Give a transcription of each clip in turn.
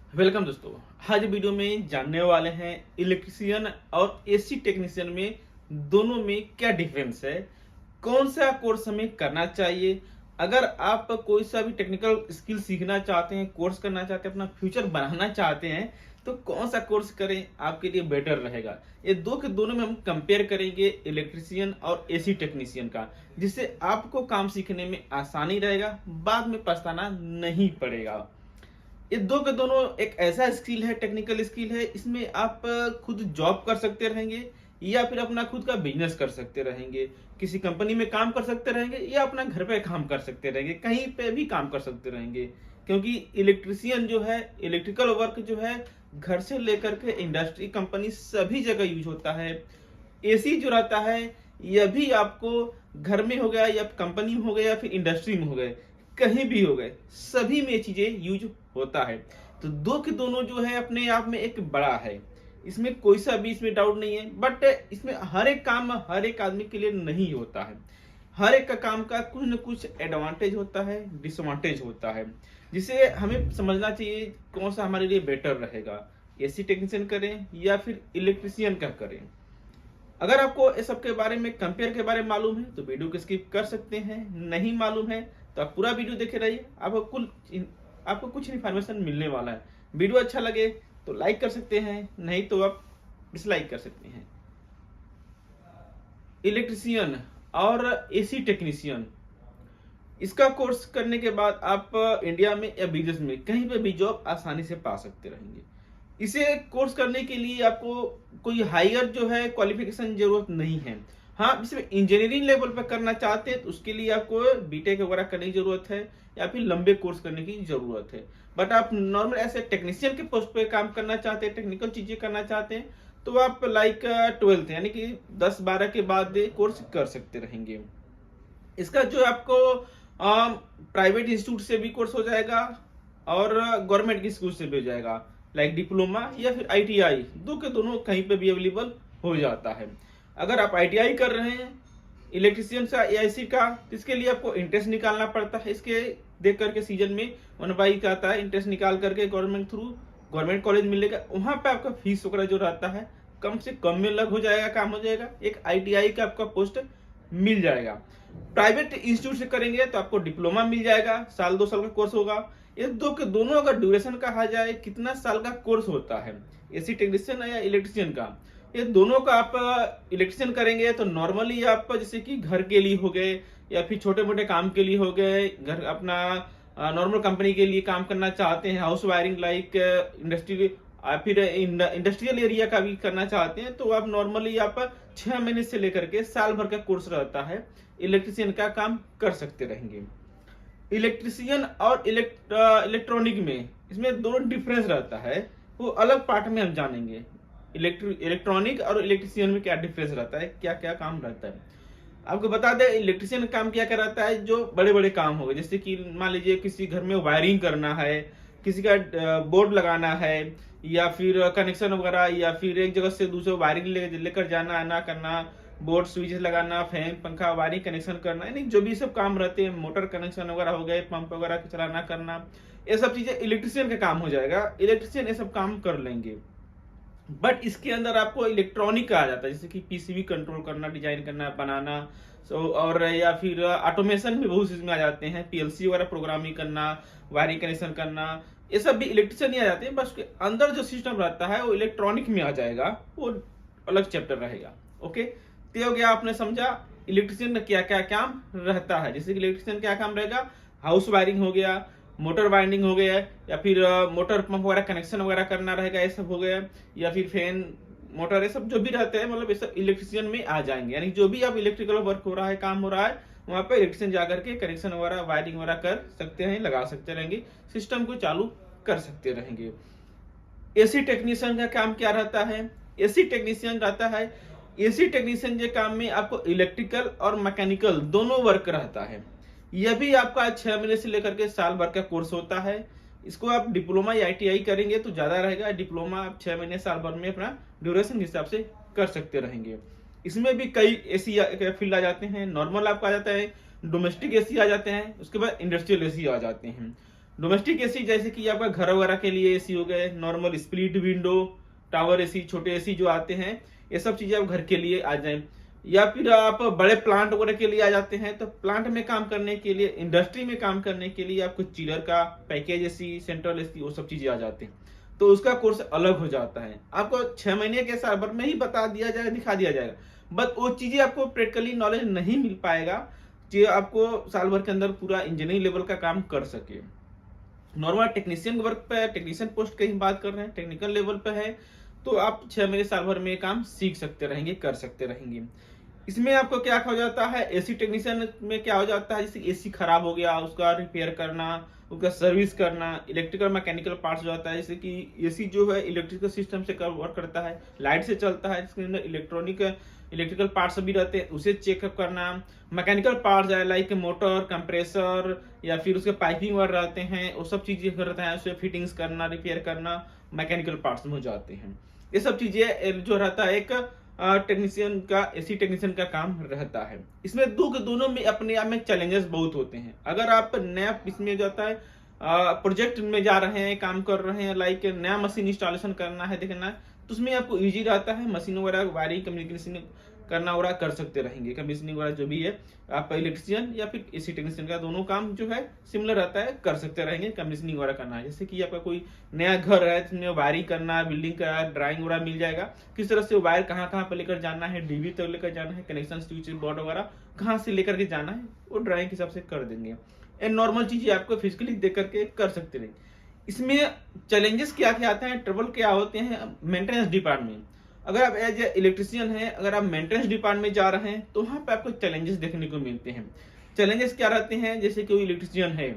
Welcome दोस्तों। आज video में जानने वाले हैं इलेक्ट्रिशियन और एसी टेक्नीशियन में दोनों में क्या डिफरेंस है, कौन सा कोर्स हमें करना चाहिए। अगर आप कोई सा भी टेक्निकल स्किल सीखना चाहते हैं, कोर्स करना चाहते हैं, अपना फ्यूचर बनाना चाहते हैं, तो कौन सा कोर्स करें आपके लिए बेटर रहेगा। ये दो के दोनों में हम कंपेयर करेंगे, इलेक्ट्रिशियन और एसी टेक्नीशियन का, जिससे आपको काम सीखने में आसानी रहेगा, बाद में पछताना नहीं पड़ेगा। ये दो के दोनों एक ऐसा स्किल है, टेक्निकल स्किल है, इसमें आप खुद जॉब कर सकते रहेंगे या फिर अपना खुद का बिजनेस कर सकते रहेंगे, किसी कंपनी में काम कर सकते रहेंगे या अपना घर पे काम कर सकते रहेंगे, कहीं पे भी काम कर सकते रहेंगे। क्योंकि इलेक्ट्रिशियन जो है, इलेक्ट्रिकल वर्क जो है, घर से लेकर के इंडस्ट्री, कंपनी सभी जगह यूज होता है। एसी जो रहता है, यह भी आपको घर में हो गया या कंपनी में हो गया या फिर इंडस्ट्री में हो गए, कहीं भी हो गए, सभी में ये चीजें यूज होता है। तो दो के दोनों जो है अपने आप में एक बड़ा है, इसमें कोई सा भी इसमें डाउट नहीं है। बट इसमें हर एक काम हर एक आदमी के लिए नहीं होता है। हर एक का काम का कुछ न कुछ एडवांटेज होता है, डिसएडवांटेज होता है, जिसे हमें समझना चाहिए कौन सा हमारे लिए बेटर रहेगा, एसी टेक्नीशियन करें या फिर इलेक्ट्रिशियन का करें। अगर आपको इस सब के बारे में, कंपेयर के बारे में मालूम है तो वीडियो को स्किप कर सकते हैं, नहीं मालूम है तो आप पूरा वीडियो देखे रहिए, आपको कुछ इन्फॉर्मेशन मिलने वाला है। वीडियो अच्छा लगे तो लाइक कर सकते हैं, नहीं तो आप डिसलाइक कर सकते हैं। इलेक्ट्रिशियन और एसी टेक्नीशियन, इसका कोर्स करने के बाद आप इंडिया में या विदेश में कहीं पे भी जॉब आसानी से पा सकते रहेंगे। इसे कोर्स करने के लिए आपको कोई हायर जो है क्वालिफिकेशन जरूरत नहीं है। हाँ, इसमें इंजीनियरिंग लेवल पर करना चाहते हैं तो उसके लिए आपको बीटेक वगैरह करने की जरूरत है या फिर लंबे कोर्स करने की जरूरत है। बट आप नॉर्मल ऐसे टेक्नीशियन के पोस्ट पे काम करना चाहते हैं, टेक्निकल चीजें करना चाहते हैं, तो आप लाइक 12th यानी कि 10-12 के बाद कोर्स कर सकते रहेंगे। इसका जो आपको प्राइवेट इंस्टीट्यूट से भी कोर्स हो जाएगा और गवर्नमेंट के स्कूल से भी हो जाएगा, लाइक डिप्लोमा या फिर आईटीआई, दो के दोनों कहीं पे भी अवेलेबल हो जाता है। अगर आप आईटीआई कर रहे हैं इलेक्ट्रिशियन का, एआईसी का, तो इसके लिए आपको इंटरेस्ट निकालना पड़ता है। इसके देख करके सीजन में 1/2 का आता है, इंटरेस्ट निकाल करके गवर्नमेंट थ्रू गवर्नमेंट कॉलेज मिलेगा, वहां पे आपका फीस वगैरह जो रहता है कम से कम में लग हो जाएगा, काम हो जाएगा, एक आईटीआई का आपका पोस्ट मिल जाएगा। प्राइवेट इंस्टीट्यूट से करेंगे तो आपको डिप्लोमा मिल जाएगा, 1-2 साल का कोर्स होगा। ये दो के दोनों अगर ड्यूरेशन कहा जाए कितना साल का कोर्स होता है एसी टेक्नीशियन या इलेक्ट्रिशियन का, ये दोनों का आप इलेक्ट्रिशियन करेंगे तो नॉर्मली आप जैसे कि घर के लिए हो गए या फिर छोटे मोटे काम के लिए हो गए, घर अपना नॉर्मल कंपनी के लिए काम करना चाहते हैं, हाउस वायरिंग लाइक इंडस्ट्री, फिर इंडस्ट्रियल एरिया का भी करना चाहते हैं, तो आप नॉर्मली आप 6 महीने से लेकर के साल भर का कोर्स रहता है, इलेक्ट्रिशियन का काम कर सकते रहेंगे। इलेक्ट्रिशियन और इलेक्ट्रॉनिक में इसमें दोनों डिफरेंस रहता है, वो अलग पार्ट में हम जानेंगे। इलेक्ट्रॉनिक और इलेक्ट्रिशियन में क्या डिफरेंस रहता है, क्या क्या काम रहता है। आपको बता दें इलेक्ट्रिशियन काम क्या क्या रहता है, जो बड़े बड़े काम हो गए, जैसे कि मान लीजिए किसी घर में वायरिंग करना है, किसी का बोर्ड लगाना है या फिर कनेक्शन वगैरह, या फिर एक जगह से दूसरे वायरिंग लेकर जाना आना करना, बोर्ड स्विच लगाना, फैन पंखा वायरिंग कनेक्शन करना, यानी जो भी सब काम रहते हैं, मोटर कनेक्शन वगैरह हो गए, पंप वगैरह चलाना करना, ये सब चीजें इलेक्ट्रिशियन का काम हो जाएगा, इलेक्ट्रिशियन ये सब काम कर लेंगे। बट इसके अंदर आपको इलेक्ट्रॉनिक आ जाता है, जैसे कि पीसीबी कंट्रोल करना, डिजाइन करना, बनाना, और या फिर ऑटोमेशन भी बहुत इसमें आ जाते हैं, पीएलसी वगैरह प्रोग्रामिंग करना, वायरिंग कनेक्शन करना, ये सब भी इलेक्ट्रिशियन ही आ जाते हैं। बस उसके अंदर जो सिस्टम रहता है वो इलेक्ट्रॉनिक में आ जाएगा, वो अलग चैप्टर रहेगा। ओके, तो हो गया, आपने समझा इलेक्ट्रिशियन का क्या क्या काम रहता है। जैसे कि इलेक्ट्रिशियन क्या काम रहेगा, हाउस वायरिंग हो गया, मोटर वाइंडिंग हो गया, या फिर मोटर पंप वगैरह कनेक्शन वगैरह करना रहेगा, ये सब हो गया, या फिर फैन मोटर, ये सब जो भी रहते हैं, मतलब ये सब इलेक्ट्रिशियन में आ जाएंगे। यानी जो भी आप इलेक्ट्रिकल वर्क हो रहा है, काम हो रहा है, वहां पे इलेक्ट्रिशियन जाकर के कनेक्शन वगैरह वायरिंग वगैरह कर सकते हैं, लगा सकते रहेंगे, सिस्टम को चालू कर सकते रहेंगे। एसी टेक्नीशियन का काम क्या रहता है, एसी टेक्नीशियन रहता है, एसी टेक्नीशियन के काम में आपको इलेक्ट्रिकल और मैकेनिकल दोनों वर्क रहता है। यह भी आपका 6 महीने से लेकर के साल भर का कोर्स होता है। इसको आप डिप्लोमा या आईटीआई करेंगे तो ज्यादा रहेगा, डिप्लोमा आप 6 महीने साल भर में अपना ड्यूरेशन के हिसाब से कर सकते रहेंगे। इसमें भी कई एसी फील्ड आ जाते हैं, नॉर्मल आपका आ जाता है, डोमेस्टिक एसी आ जाते हैं, उसके बाद इंडस्ट्रियल एसी आ जाते हैं। डोमेस्टिक एसी जैसे कि आपका घर वगैरह के लिए एसी हो गए, normal split window, tower AC, छोटे एसी जो आते हैं, ये सब चीजें आप घर के लिए आ जाए। या फिर आप बड़े प्लांट वगैरह के लिए आ जाते हैं, तो प्लांट में काम करने के लिए, इंडस्ट्री में काम करने के लिए आपको चिलर का, पैकेज एसी, सेंट्रल एसी, वो सब चीजें आ जाते हैं। तो उसका कोर्स अलग हो जाता है। आपको 6 महीने के साल भर में ही बता दिया जाएगा, दिखा दिया जाएगा, बट वो चीजें आपको प्रैक्टिकली नॉलेज नहीं मिल पाएगा जो आपको साल भर के अंदर पूरा इंजीनियरिंग लेवल का काम कर सके। नॉर्मल टेक्नीशियन वर्क पे, टेक्नीशियन पोस्ट की बात कर रहे हैं, टेक्निकल लेवल पे है, तो आप 6 महीने साल भर में काम सीख सकते रहेंगे, कर सकते रहेंगे। इसमें आपको क्या हो जाता है, एसी टेक्नीशियन में क्या हो जाता है, जैसे एसी खराब हो गया उसका रिपेयर करना, उसका सर्विस करना, इलेक्ट्रिकल मैकेनिकल पार्ट्स हो जाता है, जैसे कि एसी जो है इलेक्ट्रिकल सिस्टम से वर्क करता है, लाइट से चलता है, इसके अंदर इलेक्ट्रिकल पार्ट्स भी रहते हैं, उसे चेकअप करना। मैकेनिकल पार्ट्स है लाइक मोटर, कंप्रेसर, या फिर उसके पाइपिंग वगैरह रहते हैं, वो सब चीजें रहते हैं, उसे फिटिंग्स करना, रिपेयर करना, मैकेनिकल पार्ट्स में हो जाते हैं। ये सब चीजें जो रहता है एक टेक्नीशियन का, एसी टेक्नीशियन का काम रहता है। इसमें दोनों में अपने आप में चैलेंजेस बहुत होते हैं। अगर आप नया इसमें जाता है प्रोजेक्ट में जा रहे हैं, काम कर रहे हैं, लाइक नया मशीन इंस्टॉलेशन करना है, देखना है, तो उसमें आपको इजी रहता है, मशीन वगैरह वायरिंग कम्युनिकेशन करना वगैरह कर सकते रहेंगे, कमीशनिंग वगैरह जो भी है, आप इलेक्ट्रिशियन या फिर एसी टेक्नीशियन का दोनों काम जो है सिमिलर रहता है, कर सकते रहेंगे। कमीशनिंग वगैरह करना है, जैसे कि आपका कोई नया घर है, जिसमें वायरिंग करना, बिल्डिंग का ड्राइंग वगैरह मिल जाएगा, किस तरह से वायर कहाँ कहाँ पर लेकर जाना है, डीबी तक लेकर जाना है, कनेक्शन स्विच बोर्ड वगैरह कहाँ से लेकर के जाना है, वो ड्राइंग के हिसाब से कर देंगे। एंड नॉर्मल चीजें आपको फिजिकली देख करके कर सकते रहेंगे। इसमें चैलेंजेस क्या क्या आते हैं, ट्रबल क्या होते हैं मेंटेनेंस डिपार्टमेंट। अगर आप एज ए इलेक्ट्रिशियन हैं, अगर आप मेंटेनेंस डिपार्टमेंट में जा रहे हैं, तो वहां पे आपको चैलेंजेस देखने को मिलते हैं। चैलेंजेस क्या रहते हैं, जैसे कोई इलेक्ट्रिशियन है,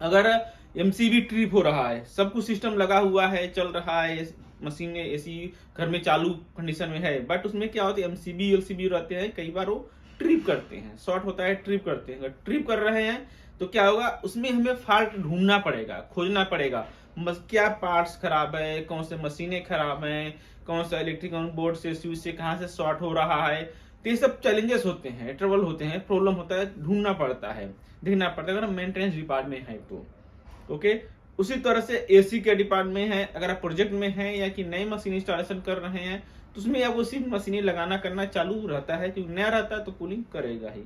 अगर एमसीबी ट्रिप हो रहा है, सब कुछ सिस्टम लगा हुआ है, चल रहा है, मशीन एसी घर में चालू कंडीशन में है, बट उसमें क्या होता है, एमसीबी एलसीबी रहते हैं, कई बार वो ट्रिप करते हैं, शॉर्ट होता है, ट्रिप करते हैं। अगर ट्रिप कर रहे हैं तो क्या होगा, उसमें हमें फॉल्ट ढूंढना पड़ेगा, खोजना पड़ेगा, क्या पार्ट्स खराब है, कौन से मशीनें खराब हैं, कौन सा इलेक्ट्रिकल बोर्ड से, स्विच से कहाँ से शॉर्ट हो रहा है। तो ये सब चैलेंजेस होते हैं, ट्रबल होते हैं, प्रॉब्लम होता है, ढूंढना पड़ता है, देखना पड़ता है, अगर मेंटेनेंस डिपार्टमेंट है तो। ओके, उसी तरह से एसी के डिपार्टमेंट में है, अगर आप प्रोजेक्ट में हैं या कि नई मशीन इंस्टॉलेशन कर रहे हैं, तो उसमें आपको सिर्फ मशीनें लगाना करना चालू रहता है, क्योंकि नया रहता है तो कूलिंग करेगा ही।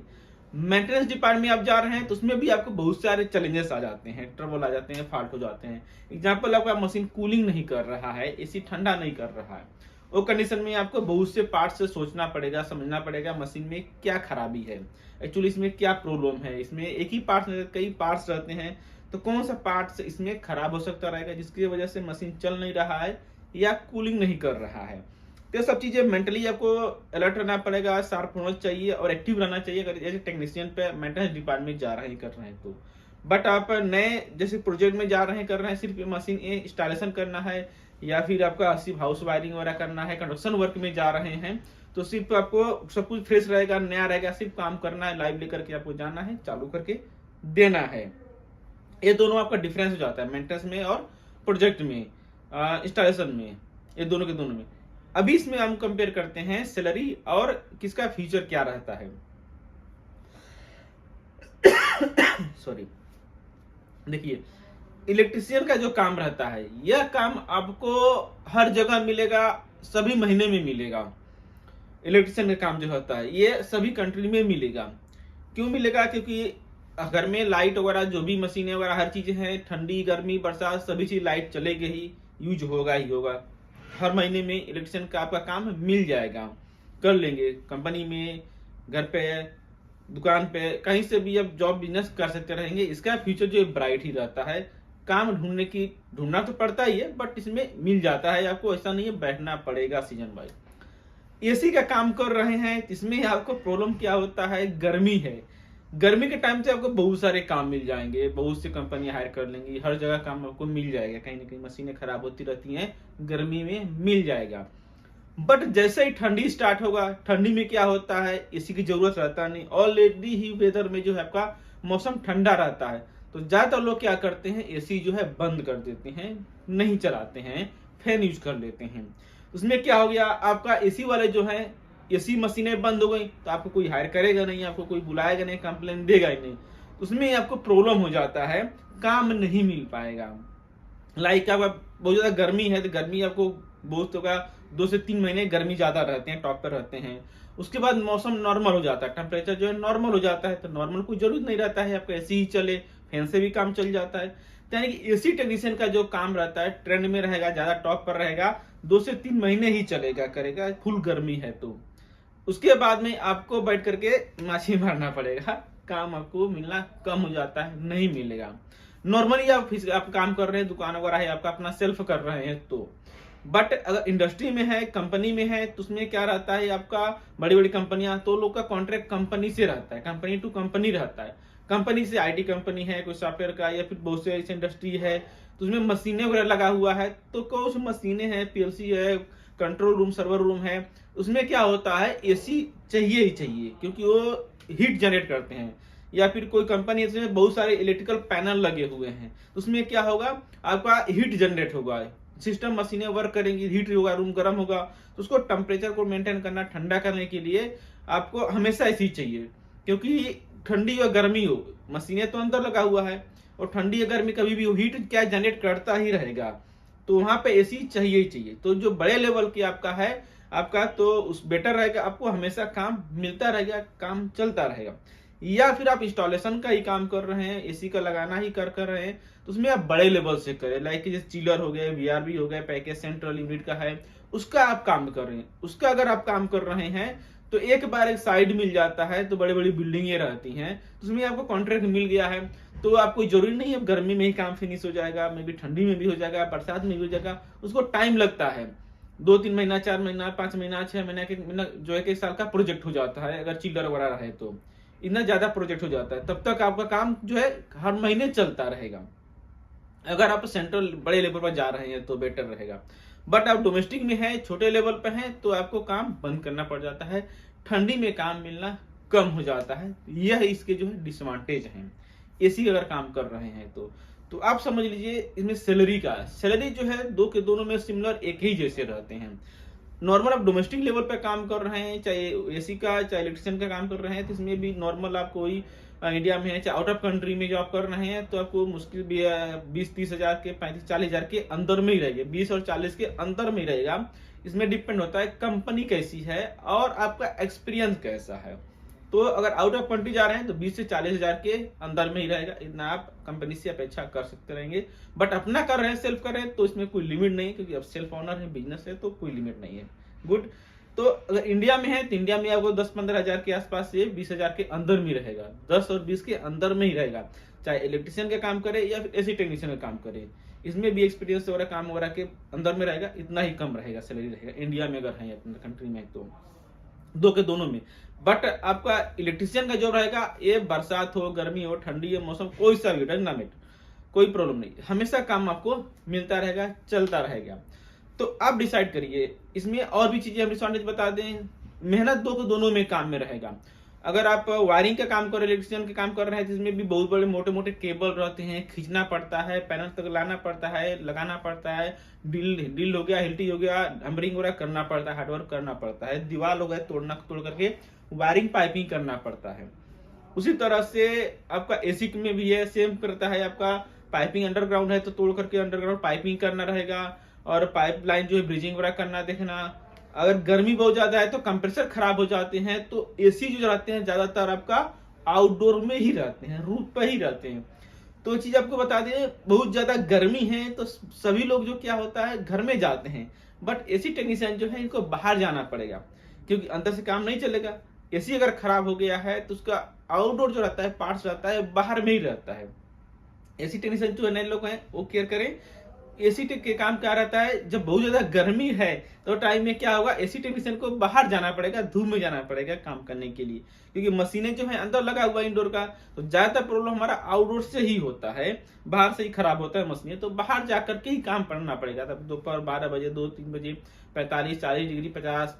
मेंटेनेंस डिपार्टमेंट में आप जा रहे हैं तो उसमें भी आपको बहुत सारे चैलेंजेस आ जाते हैं, ट्रबल आ जाते हैं, फॉल्ट हो जाते हैं। एग्जाम्पल, आपका मशीन कूलिंग नहीं कर रहा है, एसी ठंडा नहीं कर रहा है, वो कंडीशन में आपको बहुत से पार्ट से सोचना पड़ेगा, समझना पड़ेगा मशीन में क्या खराबी है, एक्चुअली इसमें क्या प्रॉब्लम है। इसमें एक ही पार्ट में कई पार्ट्स रहते हैं, तो कौन सा पार्ट इसमें खराब हो सकता रहेगा जिसकी वजह से मशीन चल नहीं रहा है या कूलिंग नहीं कर रहा है। तो सब चीजें मेंटली आपको अलर्ट रहना पड़ेगा, शार्प होना चाहिए और एक्टिव रहना चाहिए, अगर जैसे टेक्नीशियन पे मेंटेनेंस डिपार्टमेंट जा रहे हैं, कर रहे हैं तो। बट आप नए जैसे प्रोजेक्ट में जा रहे हैं, कर रहे हैं, सिर्फ मशीन इंस्टॉलेशन करना है, या फिर आपका सिर्फ हाउस वायरिंग वगैरह करना है, कंस्ट्रक्शन वर्क में जा रहे हैं, तो सिर्फ आपको सब कुछ फ्रेश रहेगा, नया रहेगा, सिर्फ काम करना है, लाइव लेकर के आपको जाना है, चालू करके देना है। ये दोनों आपका डिफरेंस हो जाता है मेंटेनेंस में और प्रोजेक्ट में, इंस्टॉलेशन में, ये दोनों के दोनों में। अभी इसमें हम कंपेयर करते हैं सैलरी और किसका फ्यूचर क्या रहता है। सॉरी, देखिए, इलेक्ट्रिशियन का जो काम रहता है, यह काम आपको हर जगह मिलेगा, सभी महीने में मिलेगा। इलेक्ट्रिशियन का काम जो होता है ये सभी कंट्री में मिलेगा। क्यों मिलेगा, क्योंकि घर में लाइट वगैरह जो भी मशीनें वगैरह हर चीजें हैं, ठंडी गर्मी बरसात सभी चीज लाइट चलेगी ही, यूज होगा ही होगा। हर महीने में इलेक्ट्रिशियन का आपका काम मिल जाएगा, कर लेंगे, कंपनी में, घर पे, दुकान पे, कहीं से भी आप जॉब बिजनेस कर सकते रहेंगे। इसका फ्यूचर जो ब्राइट ही रहता है। काम ढूंढना तो पड़ता ही है, बट इसमें मिल जाता है आपको, ऐसा नहीं है बैठना पड़ेगा सीजन वाइज। एसी का काम कर रहे हैं, इसमें आपको प्रॉब्लम क्या होता है, गर्मी है। गर्मी के टाइम से आपको बहुत सारे काम मिल जाएंगे, बहुत सी कंपनियां हायर कर लेंगी, हर जगह काम आपको मिल जाएगा, कहीं ना कहीं मशीनें खराब होती रहती हैं, गर्मी में मिल जाएगा। बट जैसे ही ठंडी स्टार्ट होगा, ठंडी में क्या होता है, एसी की जरूरत रहता नहीं, ऑलरेडी ही वेदर में जो है आपका मौसम ठंडा रहता है, तो ज्यादातर लोग क्या करते हैं, एसी जो है बंद कर देते हैं, नहीं चलाते हैं, फैन यूज कर लेते हैं। उसमें क्या हो गया, आपका एसी वाले जो है, एसी मशीनें बंद हो गई तो आपको कोई हायर करेगा नहीं, आपको कोई बुलाएगा नहीं, कंप्लेन देगा ही नहीं। उसमें आपको प्रॉब्लम हो जाता है, काम नहीं मिल पाएगा। लाइक अब बहुत ज्यादा गर्मी है तो गर्मी आपको बहुत होगा, 2 से 3 महीने गर्मी ज्यादा रहते हैं, टॉप पर रहते हैं। उसके बाद मौसम नॉर्मल हो जाता है, टेम्परेचर जो है नॉर्मल हो जाता है, तो नॉर्मल कोई जरूरत नहीं रहता है, आपका एसी ही चले, फैन से भी काम चल जाता है। तो यानी कि एसी टेक्नीशियन का जो काम रहता है ट्रेंड में रहेगा, ज्यादा टॉप पर रहेगा, 2 से 3 महीने ही चलेगा करेगा, फुल गर्मी है तो। उसके बाद में आपको बैठ करके माछी मारना पड़ेगा, काम आपको मिलना कम हो जाता है, नहीं मिलेगा। नॉर्मली आप काम कर रहे हैं, दुकान वगैरह है आपका, अपना सेल्फ कर रहे हैं तो। बट अगर इंडस्ट्री में है, कंपनी में है, तो उसमें क्या रहता है आपका, बड़ी बड़ी कंपनियां, तो लोग का कॉन्ट्रैक्ट कंपनी से रहता है, कंपनी टू कंपनी रहता है। कंपनी से आईटी कंपनी है, कोई सॉफ्टवेयर का, या फिर बहुत से ऐसी इंडस्ट्री है तो उसमें मशीनें वगैरह लगा हुआ है, तो कुछ मशीनें हैं, पीएलसी है, कंट्रोल रूम, सर्वर रूम है, उसमें क्या होता है एसी चाहिए ही चाहिए, क्योंकि वो हीट जनरेट करते हैं। या फिर कोई कंपनी इसमें बहुत सारे इलेक्ट्रिकल पैनल लगे हुए हैं, उसमें क्या होगा आपका हीट जनरेट होगा, सिस्टम मशीनें वर्क करेंगी, हीट होगा, रूम गर्म होगा, तो उसको टेम्परेचर को मेंटेन करना, ठंडा करने के लिए आपको हमेशा एसी चाहिए। क्योंकि ठंडी या गर्मी हो, मशीनें तो अंदर लगा हुआ है, और ठंडी या गर्मी कभी भी हीट क्या जनरेट करता ही रहेगा, तो वहां पे एसी चाहिए ही चाहिए। तो जो बड़े लेवल की आपका है आपका, तो उस बेटर रहेगा, आपको हमेशा काम मिलता रहेगा, काम चलता रहेगा। या फिर आप इंस्टॉलेशन का ही काम कर रहे हैं, एसी का लगाना ही कर रहे हैं, तो उसमें आप बड़े लेवल से करें, लाइक जैसे चिलर हो गए, वीआरबी हो गए, पैकेज सेंट्रल यूनिट का है, उसका आप काम कर रहे हैं। उसका अगर आप काम कर रहे हैं तो एक बार एक साइड मिल जाता है, तो बड़ी बड़ी बिल्डिंगें रहती हैं, तो उसमें आपको कॉन्ट्रैक्ट मिल गया है, तो आपको जरूरी नहीं है गर्मी में ही काम फिनिश हो जाएगा, मे भी ठंडी में भी हो जाएगा, बरसात में भी हो जाएगा, उसको टाइम लगता है, 2-3 महीना, 4 महीना, 5 महीना, 6 महीना के महीना, जो है 1 साल का प्रोजेक्ट हो जाता है, अगर चिल्लर वगैरह रहे तो इतना ज्यादा प्रोजेक्ट हो जाता है। तब तक आपका काम जो है हर महीने चलता रहेगा। अगर आप सेंट्रल बड़े लेवल पर जा रहे हैं तो बेटर रहेगा। बट आप डोमेस्टिक में है, छोटे लेवल पे हैं, तो आपको काम बंद करना पड़ जाता है, ठंडी में काम मिलना कम हो जाता है। यह इसके जो है डिसवांटेज हैं एसी अगर काम कर रहे हैं तो आप समझ लीजिए इसमें सैलरी का, सैलरी जो है दो के दोनों में सिमिलर एक ही जैसे रहते हैं। नॉर्मल आप डोमेस्टिक लेवल पे काम कर रहे हैं, चाहे एसी का चाहे इलेक्ट्रिशियन का काम कर रहे हैं, तो इसमें भी नॉर्मल आप कोई इंडिया में है चाहे आउट ऑफ कंट्री में जॉब कर रहे हैं, तो आपको मुश्किल भी 20-30 हजार के 35-40 हजार के अंदर में ही रहेगा, 20 और 40 के अंदर में ही रहेगा। इसमें डिपेंड होता है कंपनी कैसी है और आपका एक्सपीरियंस कैसा है। तो अगर आउट ऑफ कंट्री जा रहे हैं तो 20 से 40 हजार के अंदर में ही रहेगा, इतना आप कंपनी से अपेक्षा कर सकते रहेंगे। बट अपना कर रहे हैं, सेल्फ कर रहे हैं, तो इसमें कोई लिमिट नहीं, क्योंकि अब सेल्फ ऑनर है, बिजनेस है, तो कोई लिमिट नहीं है। गुड। तो अगर इंडिया में है तो इंडिया में आपको 10-15 हजार के आसपास से 20 हजार के अंदर में रहेगा, 10 और 20 के अंदर में ही रहेगा, चाहे इलेक्ट्रिशियन का काम करे या फिर एसी टेक्नीशियन का काम करे। इसमें भी एक्सपीरियंस वगैरह काम वगैरह के अंदर में रहेगा, इतना ही कम रहेगा सैलरी रहेगा इंडिया में अगर है अपने कंट्री में, तो दो के दोनों में। बट आपका इलेक्ट्रिशियन का जो रहेगा, ये बरसात हो, गर्मी हो, ठंडी हो, मौसम कोई सा भी डायनामिक, कोई प्रॉब्लम नहीं, हमेशा काम आपको मिलता रहेगा, चलता रहेगा। तो आप डिसाइड करिए, इसमें और भी चीजें हम डिसएडवांटेज बता दें। मेहनत दो तो दोनों में काम में रहेगा। अगर आप वायरिंग का काम कर रहे हैं, इलेक्ट्रिशियन का काम कर रहे हैं, तो इसमें भी बहुत बड़े मोटे मोटे केबल रहते हैं, खींचना पड़ता है, पैनल तक लाना पड़ता है, लगाना पड़ता है, ड्रिल हो गया, हिल्टी हो गया, हम्बरिंग वगैरह करना पड़ता है, हार्डवर्क करना पड़ता है, दीवार हो गया तोड़ करके वायरिंग पाइपिंग करना पड़ता है। उसी तरह से आपका एसी में भी है, सेम करता है, आपका पाइपिंग अंडरग्राउंड है तो तोड़ करके अंडरग्राउंड पाइपिंग करना रहेगा, और पाइपलाइन जो है ब्रिजिंग वगैरह करना देखना। अगर गर्मी बहुत ज्यादा है तो कंप्रेसर खराब हो जाते हैं, तो एसी जो रहते हैं ज्यादातर आपका आउटडोर में ही रहते हैं, रूफ पर ही रहते हैं। तो चीज आपको बता दें, बहुत ज्यादा गर्मी है तो सभी लोग जो क्या होता है घर में जाते हैं, बट एसी टेक्नीशियन जो है इनको बाहर जाना पड़ेगा, क्योंकि अंदर से काम नहीं चलेगा। एसी अगर खराब हो गया है तो उसका आउटडोर जो रहता है, पार्ट्स रहता है, बाहर में ही रहता है। एसी टेक्नीशियन जो नए लोग हैं वो केयर करें। एसी टेक के काम क्या रहता है, जब बहुत ज्यादा गर्मी है तो टाइम में क्या होगा, एसी टेक्नीशियन को बाहर जाना पड़ेगा, धूप में जाना पड़ेगा काम करने के लिए, क्योंकि मशीनें जो है अंदर लगा हुआ इंडोर का, तो ज्यादातर प्रॉब्लम हमारा आउटडोर से ही होता है, बाहर से ही खराब होता है मशीनें, तो बाहर जाकर के ही काम करना पड़ेगा। तब दोपहर 12 बजे, 2-3 बजे, 45-40 डिग्री, 50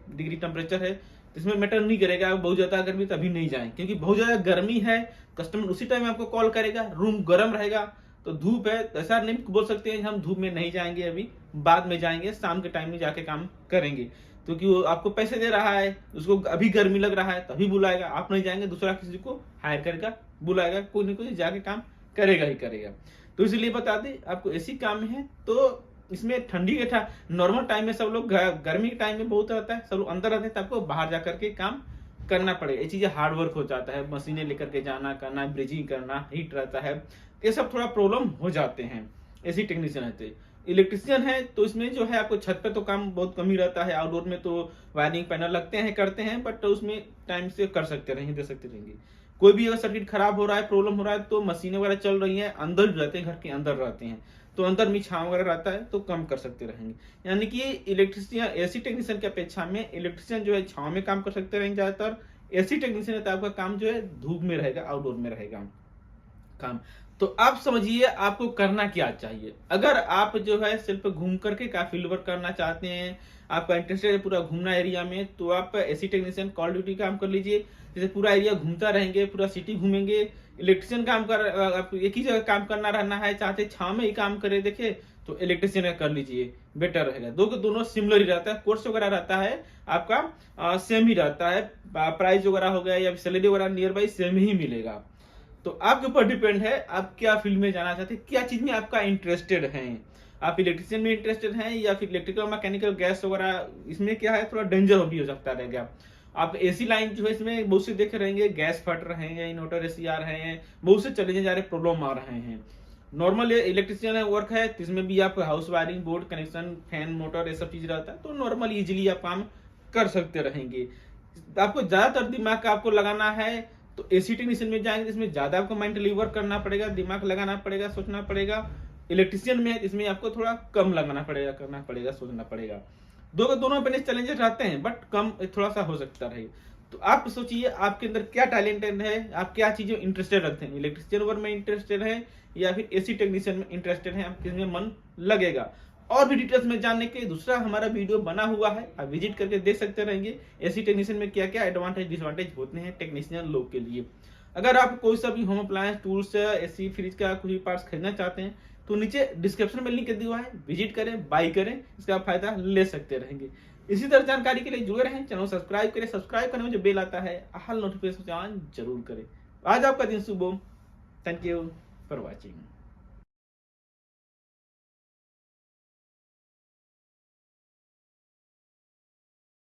डिग्री टेम्परेचर है, इसमें मैटर नहीं करेगा। बहुत ज्यादा गर्मी तभी नहीं जाए, क्योंकि बहुत ज्यादा गर्मी है, कस्टमर उसी टाइम आपको कॉल करेगा, रूम गर्म रहेगा। तो धूप है, ऐसा नहीं बोल सकते हैं हम धूप में नहीं जाएंगे, अभी बाद में जाएंगे, शाम के टाइम में जाके काम करेंगे। क्योंकि वो आपको पैसे दे रहा है, उसको अभी गर्मी लग रहा है तभी बुलाएगा, आप नहीं जाएंगे दूसरा किसी को हायर करेगा, बुलाएगा, कोई ना कोई जाके काम करेगा ही करेगा। तो इसलिए बता दें आपको एसी काम है, तो इसमें ठंडी के नॉर्मल टाइम में सब लोग, गर्मी के टाइम में बहुत रहता है, सब लोग अंदर रहते हैं, तो आपको बाहर जा करके काम करना पड़ेगा। ये चीजें हार्ड वर्क हो जाता है, मशीनें लेकर के जाना करना, ब्रिजिंग करना, हीट रहता है, ये सब थोड़ा प्रॉब्लम हो जाते हैं एसी टेक्नीशियन है। तो इलेक्ट्रिशियन है तो इसमें जो है आपको छत पे तो काम बहुत कम ही रहता है, आउटडोर में तो वायरिंग पैनल लगते हैं, करते हैं, बट उसमें टाइम से कर सकते रहेंगे, दे सकते रहेंगे। कोई भी अगर सर्किट खराब हो रहा है, प्रॉब्लम हो रहा है, तो मशीनें वगैरह चल रही हैं, अंदर रहते हैं, घर के अंदर रहते हैं, तो अंदर में छांव वगैरह रहता है, तो कम कर सकते रहेंगे। यानी कि इलेक्ट्रिशियन एसी टेक्नीशियन की अपेक्षा में इलेक्ट्रिशियन जो है छांव में काम कर सकते रहेंगे ज्यादातर। एसी टेक्नीशियन है तो आपका काम जो है धूप में रहेगा, आउटडोर में रहेगा काम। तो आप समझिए आपको करना क्या चाहिए। अगर आप जो है सिर्फ घूम करके का फील्ड वर्क करना चाहते हैं, आपका इंटरेस्ट है पूरा घूमना एरिया में, तो आप एसी टेक्नीशियन कॉल ड्यूटी काम कर लीजिए। जैसे पूरा एरिया घूमता रहेंगे, पूरा सिटी घूमेंगे। इलेक्ट्रिशियन काम कर, आप एक ही जगह काम करना रहना है, चाहते छाव में ही काम करे देखे, तो इलेक्ट्रिशियन का कर लीजिए, बेटर रहेगा। दोनों सिमिलर ही रहता है, कोर्स वगैरह रहता है आपका सेम ही रहता है, प्राइस वगैरह हो गया या सैलरी वगैरह नियर बाई सेम ही मिलेगा। तो आपके ऊपर डिपेंड है आप क्या फील्ड में जाना चाहते हैं, क्या चीज में आपका इंटरेस्टेड है। आप इलेक्ट्रिशियन में इंटरेस्टेड हैं या फिर इलेक्ट्रिकल मैकेनिकल गैस वगैरह, इसमें क्या है थोड़ा डेंजर भी हो सकता रहेगा। आप एसी लाइन जो है इसमें बहुत से देख रहेंगे गैस फट रहे हैं, इन्वर्टर एसी आ रहे हैं, बहुत से चले जा रहे प्रॉब्लम आ रहे हैं। नॉर्मल इलेक्ट्रिशियन वर्क है तो इसमें भी आप house wiring, board connection, fan, motor, ये सब चीज रहता है, तो नॉर्मल इजिली आप काम कर सकते रहेंगे। आपको ज्यादातर दिमाग का आपको लगाना है तो एसी टेक्नीशियन में जाएंगे, इसमें ज्यादा आपको मेंटली वर्क करना पड़ेगा, दिमाग लगाना पड़ेगा, सोचना पड़ेगा। इलेक्ट्रिशियन में इसमें आपको थोड़ा कम लगाना पड़ेगा, करना पड़ेगा, सोचना पड़ेगा। दोनों अपने चैलेंजेस रहते हैं, बट कम थोड़ा सा हो सकता है। तो आप सोचिए आपके अंदर क्या टैलेंटेड है, आप क्या चीजें इंटरेस्टेड रखते हैं, इलेक्ट्रिशियन वर्क में इंटरेस्टेड है या फिर एसी टेक्नीशियन में इंटरेस्टेड है, आप किसमें मन लगेगा। और भी डिटेल्स में जानने के दूसरा हमारा वीडियो बना हुआ है, आप विजिट करके देख सकते रहेंगे एसी टेक्नीशियन में क्या क्या एडवांटेज डिसएडवांटेज होते हैं टेक्नीशियन लोग के लिए। अगर आप कोई सा भी home appliance tools, AC fridge का कुछ भी पार्ट्स खरीदना चाहते हैं तो नीचे डिस्क्रिप्शन में लिंक दिया है, विजिट करें, बाई करें, इसका फायदा ले सकते रहेंगे। इसी तरह जानकारी के लिए जुड़े रहें, चैनल सब्सक्राइब करें, सब्सक्राइब करने में जो बेल आता है ऑल नोटिफिकेशन ऑन जरूर करें। आज आपका दिन शुभ हो। Thank you for watching.